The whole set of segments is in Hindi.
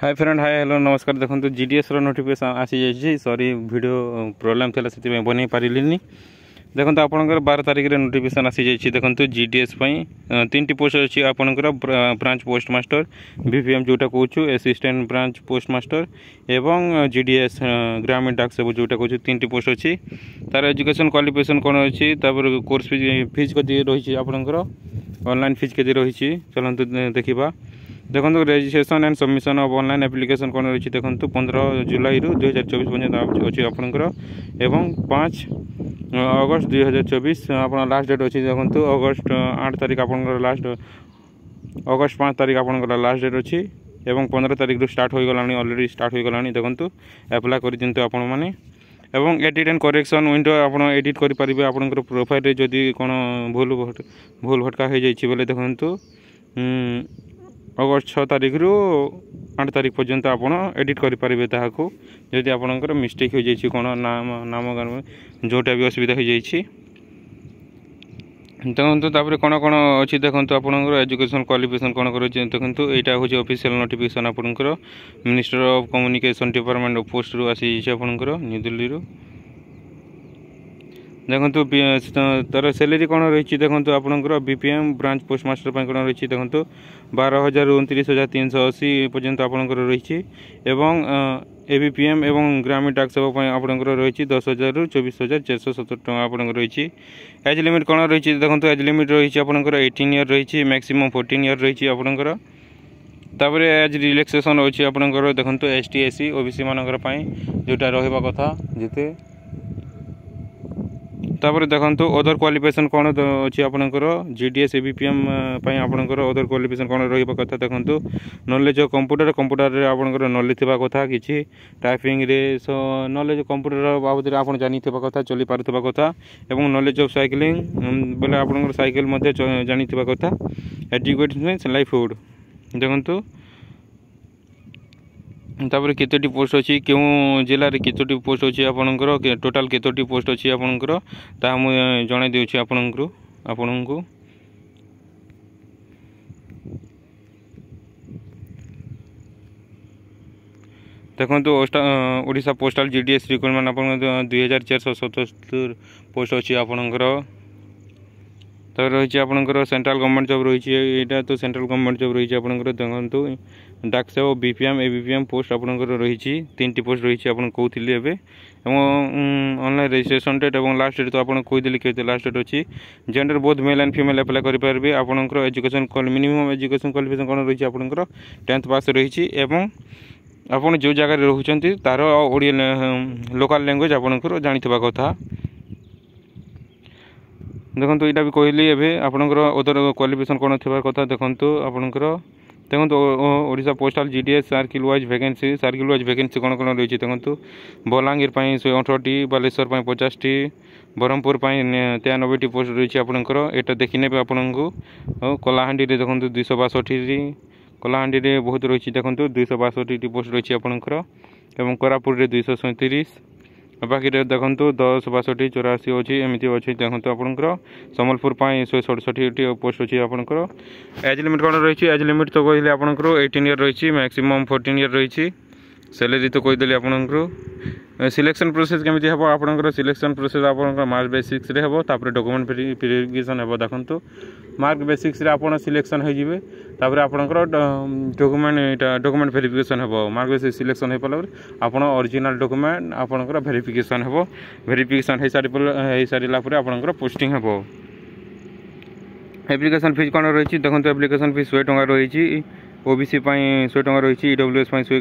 हाय फ्रेंड हाय हेलो नमस्कार। देखो जीडीएस नोटिफिकेशन आसी जाइए। सॉरी वीडियो प्रोब्लेम थी से बन पारिनी। देखो आपंकर 12 तारिख में नोटिफिकेशन आसी जाइए। देखो जीडीएस 3टी पोस्ट अच्छी आपंकर ब्रांच पोस्ट मास्टर बीपीएम जोटा कहूँ असिस्टेंट ब्रांच पोस्ट मास्टर एवं जीडीएस ग्रामीण डाक सेवक जोटा कहूँ 3टी पोस्ट अच्छी। तार एजुकेशन क्वालिफिकेशन कौन अच्छी कोर्स फीस के रही आपंकर ऑनलाइन फीस के रही। चलते देखा देखो registration and submission of online application कौन रही। देखो 15 जुलाई 2024 पर्यटन अच्छी आपंकर एवं 5 अगस्त 2024 आप लास्ट डेट अच्छी। देखो अगस्त 8 तारिख आप लास्ट अगस्त 5 तारिख आप लास्ट डेट अच्छी एवं 15 तारिख रू स्टार्ट हो गलानी ऑलरेडी स्टार्ट हो गलानी। देखो एप्लाय कर दिंतु आपण माने एवं एडिट एंड करेक्शन विंडो आप एडिट करेंगे आपंकर प्रोफाइल जदि कौन भूल भटका हो जाए बोले देखो अगस्त 6 तारिख रू 8 तारिख पर्यंत आप एडिट करेंगे ताकू जदि आपंकर मिस्टेक हो जाए कौन नाम नाम जोटा भी असुविधा हो जाए। देखो तापर कौन कौन अच्छी देखो आपंकर एजुकेशन क्वालिफिकेशन कौन कर देखो यहाँ हूँ ऑफिशियल नोटिफिकेशन आपंकर minister of communication department of post रू आसी आपंकर न्यू दिल्ली रू। देखो तार सैलरी कौन रही देखो आपंकर बीपीएम ब्रांच पोस्ट मास्टर कौन रही देखो 12,000 रू 29,380 पर्यंत आपंकर रही एवं एबीपीएम एवं ग्रामीण डाक सेवक आपंकर रही 10,000 रू 24,470 टका आपंकर रही। एज लिमिट कौन रही देखो एज लिमिट रही आपंकर 18 ईयर रही मैक्सिमम 14 ईयर रही आपंकर। तापर एज रिलैक्सेशन अच्छी आपंकर देखो एसटी एससी ओबीसी मानकर जोटा रहा कथा जिते। तापर देखो अदर क्वालिफिकेशन कौन अच्छी आपंकर जीडीएस एबीपीएम आपंकर अदर क्वालिफिकेशन कौन रहा कथा देखो नॉलेज ऑफ कंप्यूटर आपंकर नॉलेज थी कथा कि टाइपिंग रे सो नॉलेज कंप्यूटर बाबद आप जानी कथा चली पारुवा कथा एवं नॉलेज ऑफ साइकिलिंग बोले आपंकर साइकिल जानी कथा एजुकेशन लाइवलीहुड। देखो तापर केतोटी पोस्ट अच्छी क्यों जिले में केतोटी पोस्ट अच्छी आपंकर टोटाल केतोटी पोस्ट अच्छी आपंकर ता मुझे जन दूसरी आपण को। देखो ओडिशा पोस्टाल जीडीएस रिक्रुटमेंट आप 2,477 पोस्ट अच्छी आपंकर तो रही आपंकर सेंट्रल गवर्नमेंट जॉब रही है तो सेंट्रल गवर्नमेंट जॉब रही आपंकर। देखो डाक सेवक बीपीएम एबीपीएम पोस्ट आपंकर रही 3टी पोस्ट रही आप कहते ऑनलाइन रजिस्ट्रेशन डेट और लास्ट डेट तो आप कहीदेली के लास्ट डेट अच्छी। Gender both male and female apply करेंगे आपंकर एजुकेशन मिनिमम एजुकेशन क्वालिफिकेशन कौन रही आपंकर 10th पास रही आपड़ जो जगह रोचे तार ओडिया लोकल लैंग्वेज आपंकर जानी कथा। देखो यहाँ भी कहली एवं आपंकर अदर क्वालिफिकेशन कौन थी कथा देखो आपंकर देखो Odisha postal GDS circle wise vacancy कौन कौन रही देखो बलांगीर 118टी बालेश्वर 50टी ब्रह्मपुर 93टी पोस्ट रही आपंकर यहाँ देखने आपन को कलाहांडी देखो 262टी कलाहांडी बहुत रही देखो 262टी पोस्ट रही आपंकर एवं कोरापुट 237 बाकी देखो 10 62 84 अच्छी एमती अच्छी देखो आपंकर सम्बलपुर 167टी पोस्ट अच्छी आपंकर। एज लिमिट कौन रही एज लिमिट तो कहले आपंकर 18 ईयर रही मैक्सिमम 14 ईयर रही। सैलरी तो कहीदेली आपंकर सिलेक्शन प्रोसेस केमी हम आपंकर सिलेक्शन प्रोसेस आपंकर मार्क बेसिक्स रे हम तापर डॉक्यूमेंट वेरिफिकेशन हम देखो मार्क बेसिक्स रे आपन सिलेक्शन हो जिवे तापर आपंकर डॉक्यूमेंट वेरिफिकेशन हम मार्क बेसिक्स सिलेक्शन हो पाला आपन ओरिजिनल डॉक्यूमेंट आपंकर वेरिफिकेशन हम वेरिफिकेशन हो सारा आपंकर पोस्टिंग हम। एप्लिकेशन फीस कौन रही देखो एप्लिकेशन फीस 100 टका रही ओबीसी 100 टका रही ईडब्ल्यूएस 100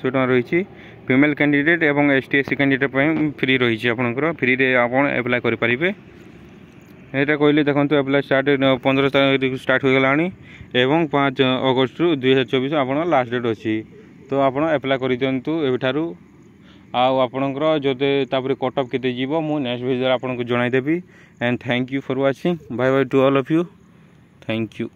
टका रही फीमेल कैंडिडेट एवं एसटी एससी कैंडिडेट फ्री रही आपंकर फ्री रे आप एप्लाय करेंगे। यहाँ कहली देखो एप्लाय स्टार्ट 15 तारिख स्टार्ट हो गलानी एवं 5 अगस्त 2024 आप लास्ट डेट अच्छी तो आप एप्लाय कर दिंतु एठारू आपंकर जदे कट ऑफ केते जीवो मु नेक्स्ट वीडियो आपको जनईदेवी and thank you for watching bye bye to all of you thank you.